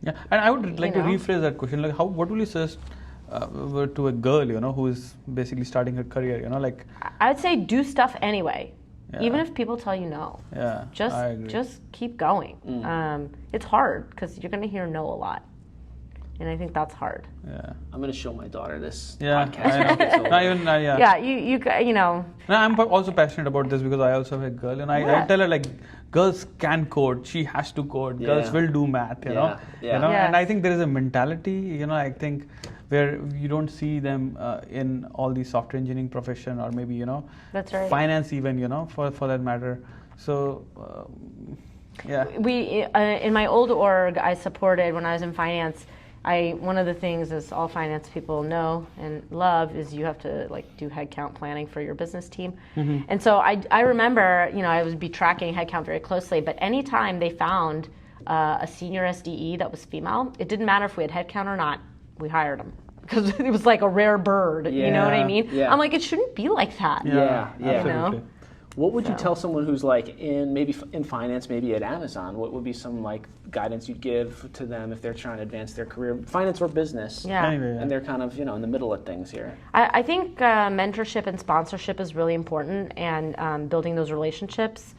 Yeah, and I would like to rephrase that question. Like, what will you suggest to a girl, who is basically starting her career? Like, I would say do stuff anyway, even if people tell you no. Yeah, just keep going. It's hard because you're going to hear no a lot, and I think that's hard. Yeah, I'm going to show my daughter this podcast. No, I'm also passionate about this because I also have a girl, and I tell her like, girls can code. She has to code. Girls will do math. You know. And I think there is a mentality. I think where you don't see them in all the software engineering profession, or maybe that's right. finance even for that matter. So we in my old org I supported when I was in finance. One of the things, as all finance people know and love, is you have to do headcount planning for your business team. Mm-hmm. And so I remember, I would be tracking headcount very closely, but anytime they found a senior SDE that was female, it didn't matter if we had headcount or not, we hired them. Because it was like a rare bird, you know what I mean? Yeah. I'm like, it shouldn't be like that. Yeah. Absolutely. What would you tell someone who's maybe in finance, maybe at Amazon? What would be some guidance you'd give to them if they're trying to advance their career, finance or business? Yeah. And they're kind of in the middle of things here. I think mentorship and sponsorship is really important, and building those relationships.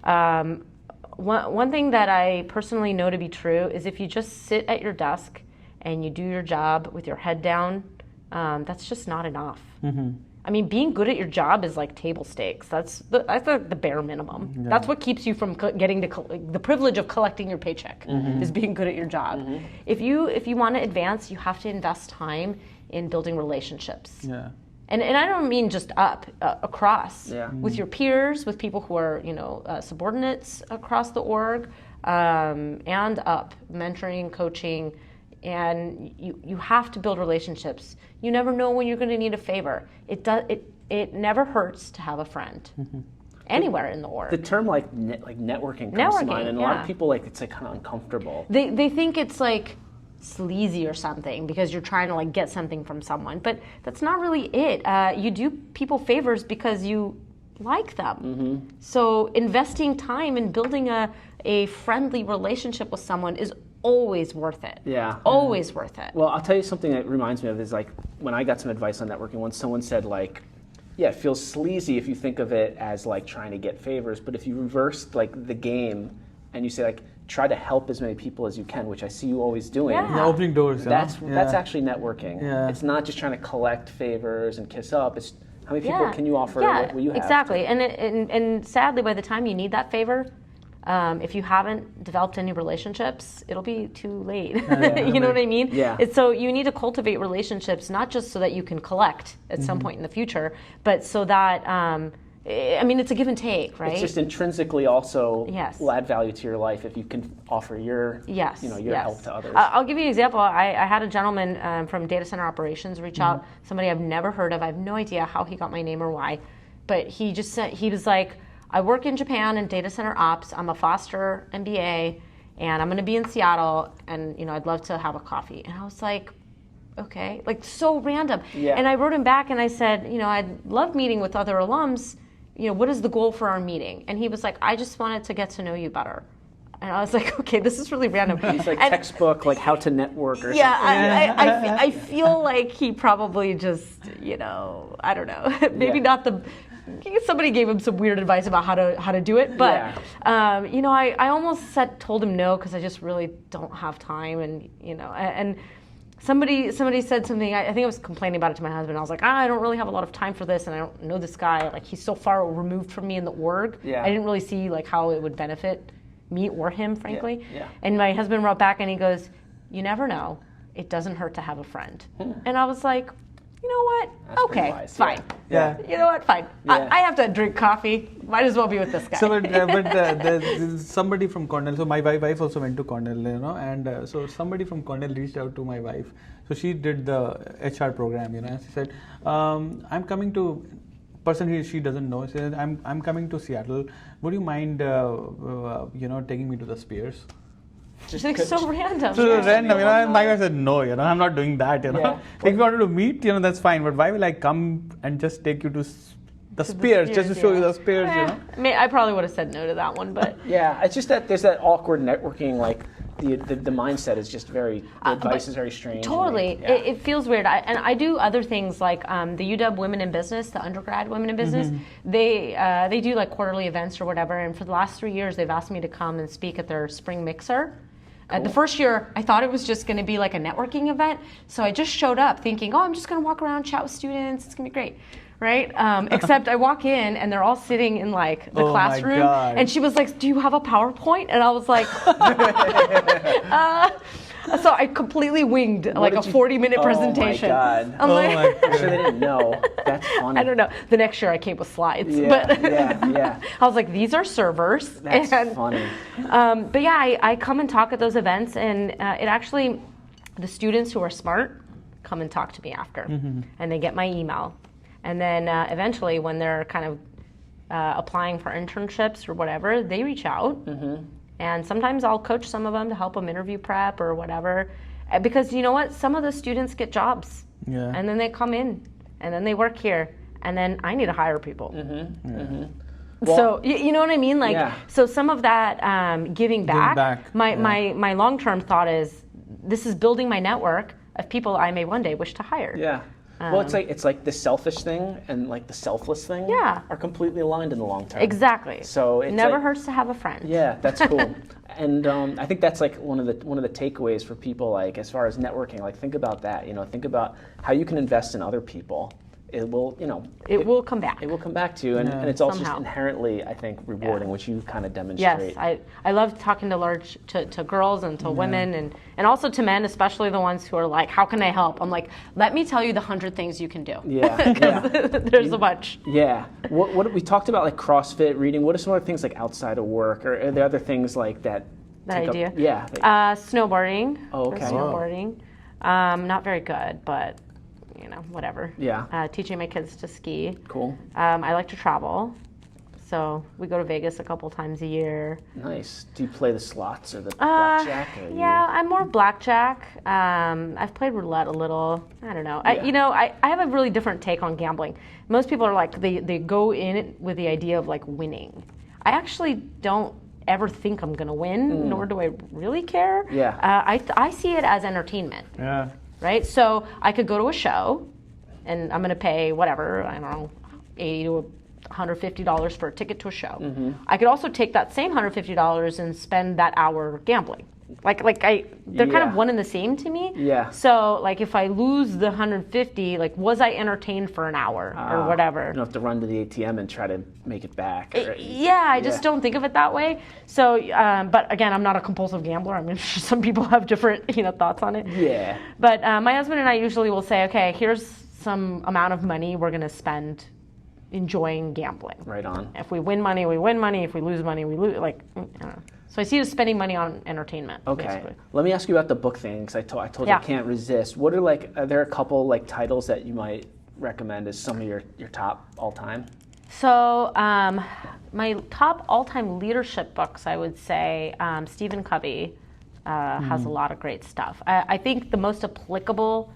One thing that I personally know to be true is if you just sit at your desk and you do your job with your head down, that's just not enough. Mm-hmm. I mean, being good at your job is like table stakes. That's the bare minimum. Yeah. That's what keeps you from getting the privilege of collecting your paycheck, is being good at your job. Mm-hmm. If you want to advance, you have to invest time in building relationships. Yeah. And I don't mean just across. Yeah. With your peers, with people who are subordinates across the org, and up, mentoring, coaching. And you have to build relationships. You never know when you're going to need a favor. It never hurts to have a friend, anywhere in the org. The term networking comes to mind, and a lot of people it's kind of uncomfortable. They think it's sleazy or something because you're trying to get something from someone, but that's not really it. You do people favors because you like them. Mm-hmm. So investing time in building a friendly relationship with someone is always worth it. Yeah. Always worth it. Well, I'll tell you something that reminds me of is when I got some advice on networking once, someone said it feels sleazy if you think of it as trying to get favors, but if you reverse the game and you say try to help as many people as you can, which I see you always doing. Yeah. Opening doors. That's actually networking. Yeah. It's not just trying to collect favors and kiss up. It's how many people can you offer what you have? Exactly. And sadly, by the time you need that favor, if you haven't developed any relationships, it'll be too late. You know what I mean? Yeah. So you need to cultivate relationships, not just so that you can collect at some point in the future, but so that, it's a give and take, right? It's just intrinsically also will add value to your life if you can offer your help to others. I'll give you an example. I had a gentleman from data center operations reach out, somebody I've never heard of. I have no idea how he got my name or why, but he was like, I work in Japan in data center ops. I'm a Foster MBA, and I'm going to be in Seattle, and I'd love to have a coffee. And I was like, okay, so random. Yeah. And I wrote him back and I said, I'd love meeting with other alums. What is the goal for our meeting? And he was like, I just wanted to get to know you better. And I was like, okay, this is really random. He's textbook, how to network or something. Yeah, I feel like he probably just, I don't know, maybe not the. Somebody gave him some weird advice about how to do it, but I almost told him no because I just really don't have time, and somebody said something. I think I was complaining about it to my husband. I was like, I don't really have a lot of time for this, and I don't know this guy. Like, he's so far removed from me in the org. I didn't really see like how it would benefit me or him, frankly. And my husband wrote back and he goes, "You never know. It doesn't hurt to have a friend." And I was like, you know what? That's okay, wise. fine. Yeah. You know what? Fine. I have to drink coffee. Might as well be with this guy. So, there's somebody from Cornell. So my wife also went to Cornell, you know, and so somebody from Cornell reached out to my wife. So she did the HR program, you know. And she said, "I'm coming to." Person she doesn't know. She said, "I'm coming to Seattle. Would you mind, taking me to the Spheres?" Just like so random. So random, you know. And my wife said, "No, you know, I'm not doing that. You know, if you wanted to meet, you know, that's fine. But why will I come and just take you to the Spheres just to show you the Spheres? You know?" I probably would have said no to that one, but it's just that there's that awkward networking, like the mindset is just very. The advice is very strange. Totally, it feels weird. I do other things like the UW Women in Business, the undergrad Women in Business. They do like quarterly events or whatever, and for the last 3 years they've asked me to come and speak at their spring mixer. The first year, I thought it was just going to be like a networking event, so I just showed up thinking, I'm just going to walk around, chat with students, it's going to be great, right? Except I walk in, and they're all sitting in like the classroom, and she was like, "Do you have a PowerPoint?" And I was like, so I completely winged like a 40-minute presentation. Oh my God. I'm like, I'm sure they didn't know. That's funny. I don't know. The next year I came with slides, but I was like, these are servers. That's funny. But yeah, I come and talk at those events, and it actually, the students who are smart come and talk to me after, and they get my email. And then eventually when they're kind of applying for internships or whatever, they reach out. And sometimes I'll coach some of them to help them interview prep or whatever. Because you know what? Some of the students get jobs. And then they come in, and then they work here. And then I need to hire people. Well, so you know what I mean? Like, so some of that giving back. My long-term thought is, this is building my network of people I may one day wish to hire. Well, it's like the selfish thing and like the selfless thing are completely aligned in the long term. Exactly. So it never hurts to have a friend. Yeah, that's cool. And I think that's like one of the takeaways for people, like as far as networking. Like think about that. You know, think about how you can invest in other people. It will, it will come back. It will come back to you, and it's also just inherently, I think, rewarding, which you kind of demonstrate. Yes, I love talking to girls and to women, and also to men, especially the ones who are like, how can I help? I'm like, let me tell you the 100 things you can do. There's a bunch. What we talked about, like CrossFit, reading. What are some other things like outside of work, or are there other things like that? That idea? Snowboarding. Oh, okay. Snowboarding. Not very good, but whatever. Teaching my kids to ski. Cool. I like to travel, so we go to Vegas a couple times a year. Nice. Do you play the slots or the blackjack? I'm more blackjack. I've played roulette a little. I don't know. I have a really different take on gambling. Most people are like, they go in it with the idea of like winning. I actually don't ever think I'm going to win, nor do I really care. I see it as entertainment. Right? So I could go to a show, and I'm going to pay whatever, I don't know, $80 to $150 for a ticket to a show. I could also take that same $150 and spend that hour gambling. They're kind of one and the same to me. So like if I lose the $150, like was I entertained for an hour or whatever? You don't have to run to the ATM and try to make it back. I just don't think of it that way. So, but again, I'm not a compulsive gambler. I mean, some people have different thoughts on it. But my husband and I usually will say, okay, here's some amount of money we're going to spend enjoying gambling. Right on. If we win money, we win money. If we lose money, we lose. So I see you spending money on entertainment. Okay. Basically. Let me ask you about the book thing, because I told you I can't resist. What are there a couple like titles that you might recommend as some of your top all time? So my top all time leadership books, I would say Stephen Covey has a lot of great stuff. I think the most applicable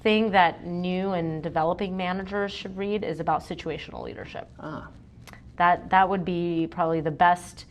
thing that new and developing managers should read is about situational leadership. That would be probably the best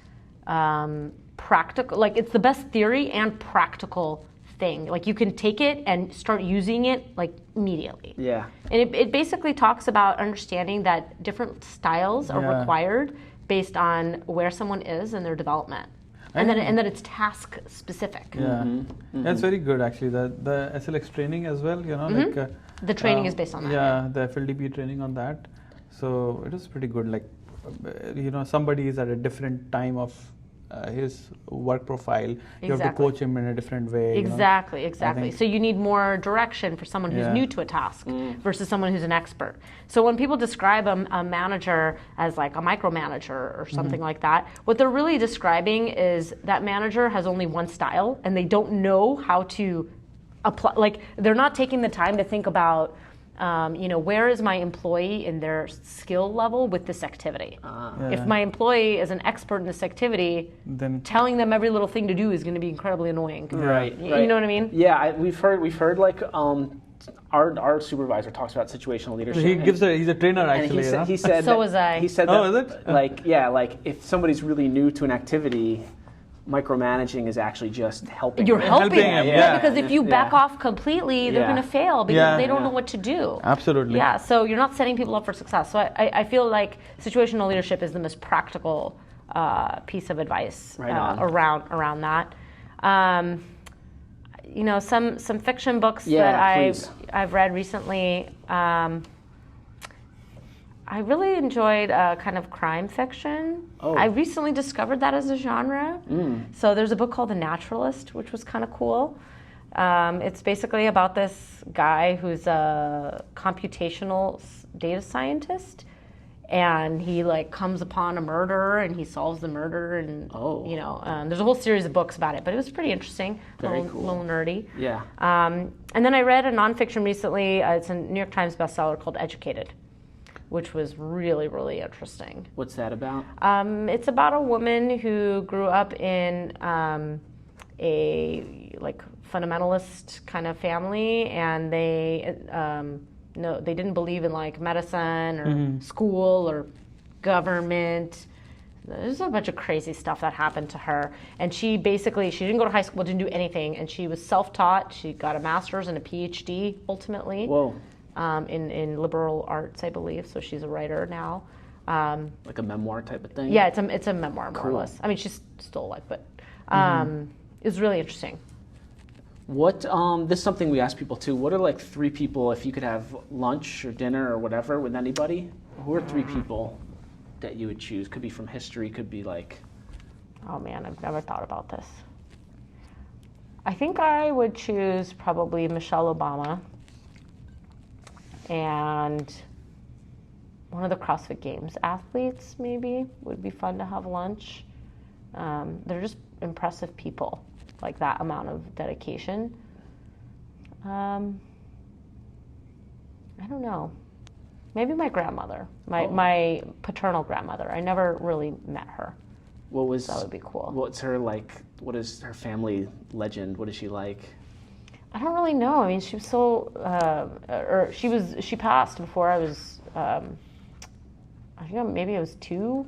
practical, like it's the best theory and practical thing. Like you can take it and start using it like immediately. And it basically talks about understanding that different styles are required based on where someone is in their development. and then it's task specific. Yeah, that's very good actually. The SLX training as well, like the training is based on that. Yeah, the FLDP training on that. So it is pretty good. Like, somebody is at a different time of his work profile. You have to coach him in a different way. Exactly. So you need more direction for someone who's new to a task versus someone who's an expert. So when people describe a manager as like a micromanager or something like that, what they're really describing is that manager has only one style and they don't know how to apply. Like, they're not taking the time to think about where is my employee in their skill level with this activity? If my employee is an expert in this activity, then telling them every little thing to do is going to be incredibly annoying. Right. You know what I mean? Yeah, we've heard like our supervisor talks about situational leadership. He's a trainer actually. He said so was I. He said is it? Like if somebody's really new to an activity, micromanaging is actually just helping. You're helping them. Yeah. Because if you back off completely, they're going to fail because they don't know what to do. Absolutely. Yeah, so you're not setting people up for success. So I feel like situational leadership is the most practical piece of advice around that. Some fiction books that I've read recently. I really enjoyed kind of crime fiction. I recently discovered that as a genre. So there's a book called The Naturalist, which was kind of cool. It's basically about this guy who's a computational data scientist, and he like comes upon a murder and he solves the murder, and there's a whole series of books about it. But it was pretty interesting, a little nerdy. Yeah. And then I read a nonfiction recently. It's a New York Times bestseller called Educated, which was really, really interesting. What's that about? It's about a woman who grew up in a like fundamentalist kind of family, and they didn't believe in like medicine or school or government. There's a bunch of crazy stuff that happened to her, and she didn't go to high school, didn't do anything, and she was self-taught. She got a master's and a PhD ultimately. Whoa. In liberal arts, I believe. So she's a writer now. Like a memoir type of thing? Yeah, it's a memoir, more or less. I mean, she's still alive, but it was really interesting. What, this is something we ask people too. What are like 3 people, if you could have lunch or dinner or whatever with anybody, who are 3 people that you would choose? Could be from history, could be like... Oh man, I've never thought about this. I think I would choose probably Michelle Obama and one of the CrossFit Games athletes, maybe, would be fun to have lunch. They're just impressive people, like that amount of dedication. I don't know. Maybe my grandmother, my paternal grandmother. I never really met her. That would be cool. What's her like? What is her family legend? What is she like? I don't really know. I mean, she was she passed before I was, I think maybe I was 2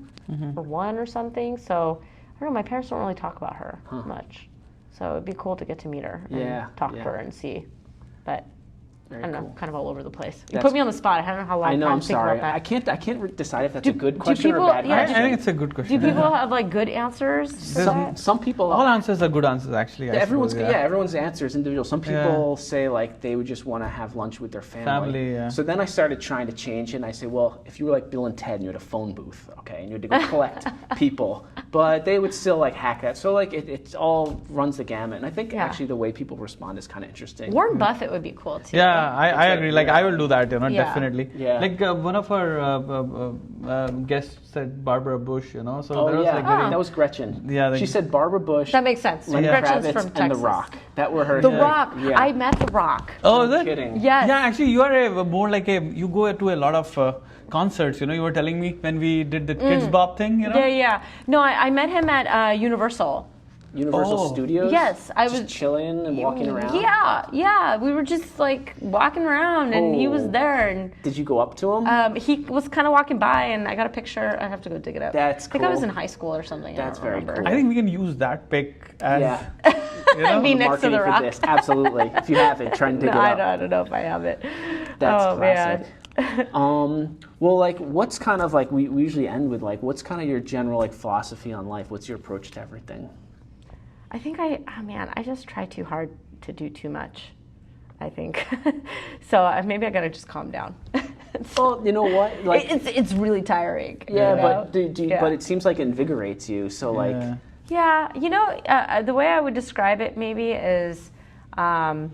or 1 or something. So I don't know. My parents don't really talk about her much. So it'd be cool to get to meet her and talk to her and see. But I don't know, kind of all over the place. You put me on the spot. I don't know how long I'm thinking about that. I can't decide if that's a good question or a bad question. I think it's a good question. Do people have like good answers? Some people. All answers are good answers, actually. Everyone's answer is individual. Some people say like they would just want to have lunch with their family. So then I started trying to change it, and I say, well, if you were like Bill and Ted and you had a phone booth, okay, and you had to go collect people, but they would still like hack that. So like it all runs the gamut, and I think actually the way people respond is kind of interesting. Warren Buffett would be cool too. Yeah, I agree. Like I will do that, definitely. Yeah. Like one of our guests said Barbara Bush, So there was that was Gretchen. Yeah, she said Barbara Bush. That makes sense. Lenny Gretchen's Kravitz from and Texas. The Rock. That were her. The Rock. Yeah. I met The Rock. Oh, is it? Kidding. Yes. Yeah, actually, you are more like you go to a lot of concerts. You were telling me when we did the Kids Bop thing. Yeah. No, I met him at Universal. Universal Studios? Yes, I was chilling and walking around. Yeah. We were just like walking around, and he was there. And did you go up to him? He was kind of walking by, and I got a picture. I have to go dig it up. That's cool. I think I was in high school or something. That's very cool. I think we can use that pic as be next to The Rock. For this. Absolutely. If you have it, try and dig it up. I don't know if I have it. That's classic. Well, like, what's kind of like we usually end with like, what's kind of your general like philosophy on life? What's your approach to everything? I think I just try too hard to do too much, I think. So maybe I gotta just calm down. Well, you know what? Like, it's really tiring. Yeah, you know? But it seems like it invigorates you. So like. Yeah, you know, the way I would describe it maybe is, I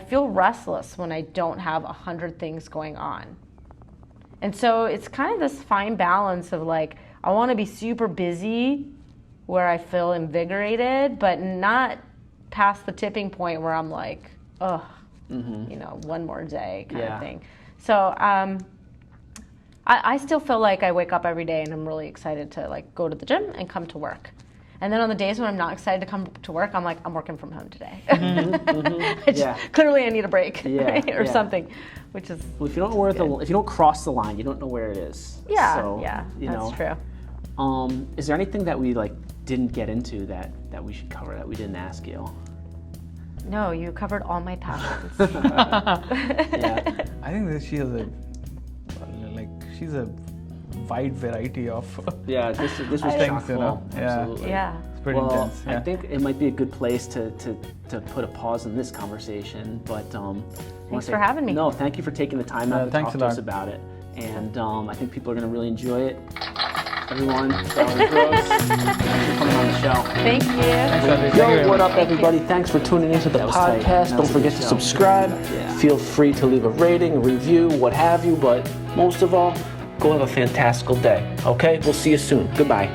feel restless when I don't have 100 things going on. And so it's kind of this fine balance of like, I want to be super busy where I feel invigorated, but not past the tipping point where I'm like, ugh, you know, one more day kind of thing. So I still feel like I wake up every day and I'm really excited to like go to the gym and come to work. And then on the days when I'm not excited to come to work, I'm like, I'm working from home today. Clearly I need a break or something, which is. Well, if you don't cross the line, you don't know where it is. Yeah, so, that's true. Is there anything that we like didn't get into that we should cover that we didn't ask you? No, you covered all my passions. I think that she has she's a wide variety of this was things, you know. Absolutely. It's pretty intense. I think it might be a good place to put a pause in this conversation. But thanks for having me. No, thank you for taking the time out to talk to us lot. about it. And I think people are going to really enjoy it. Everyone, Valery Gross, thanks for coming on the show. Thank you. Yo, what up, everybody? Thanks for tuning into the podcast. Don't forget to subscribe. Feel free to leave a rating, a review, what have you. But most of all, go have a fantastical day. Okay? We'll see you soon. Goodbye.